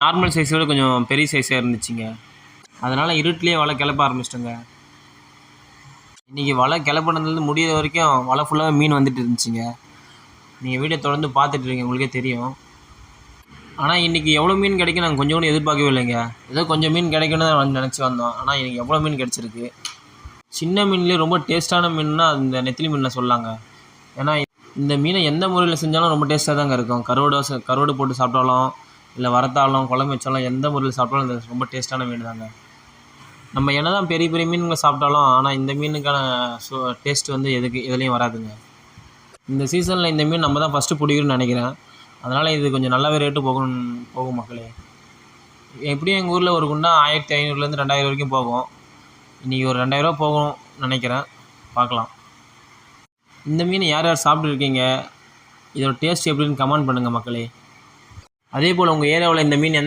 Normal சைஸை விட கொஞ்சம் பெரிய சைஸாக இருந்துச்சுங்க. அதனால் இருட்டிலேயே வலை கிளப்ப ஆரம்பிச்சிட்டோங்க. இன்றைக்கி வலை கிளப்புனதுலேருந்து முடியிற வரைக்கும் வலை ஃபுல்லாக மீன் வந்துட்டு இருந்துச்சுங்க. நீங்கள் வீடியோ தொடர்ந்து பார்த்துட்டு இருக்கீங்க, உங்களுக்கே தெரியும். ஆனால் இன்றைக்கி எவ்வளோ மீன் கிடைக்கும் நாங்கள் கொஞ்சம் கூட எதிர்பார்க்கவே இல்லைங்க. ஏதோ கொஞ்சம் மீன் கிடைக்குன்னு தான் நினச்சி வந்தோம். ஆனால் இன்றைக்கி எவ்வளோ மீன் கிடச்சிருக்கு. சின்ன மீன்லேயே ரொம்ப டேஸ்ட்டான மீன்னா அந்த நெத்திலி மீனை சொல்லலாங்க. ஏன்னா இந்த மீனை எந்த முறையில் செஞ்சாலும் ரொம்ப டேஸ்ட்டாக தாங்க இருக்கும். கருவாடு போட்டு சாப்பிட்டாலும், இல்லை வறுத்தாலும், குழம்பு வச்சாலும், எந்த முறையில் சாப்பிட்டாலும் இந்த ரொம்ப டேஸ்ட்டான மீன் தாங்க. நம்ம என்ன தான் பெரிய பெரிய மீன்களை சாப்பிட்டாலும், ஆனால் இந்த மீனுக்கான டேஸ்ட் வந்து எதுலேயும் வராதுங்க. இந்த சீசனில் இந்த மீன் நம்ம தான் ஃபஸ்ட்டு பிடிக்கணும்னு நினைக்கிறேன். அதனால் இது கொஞ்சம் நல்லாவே ரேட்டு போகும் மக்களே. எப்படியும் எங்கள் ஊரில் ஒரு குண்டா 1500 2000 வரைக்கும் போகும். இன்றைக்கி ஒரு 2000 போகும் நினைக்கிறேன். பார்க்கலாம். இந்த மீன் யார் யார் சாப்பிட்டுருக்கீங்க, இதோட டேஸ்ட் எப்படின்னு கமெண்ட் பண்ணுங்கள் மக்களே. அதே போல் உங்கள் ஏரியாவில் இந்த மீன் என்ன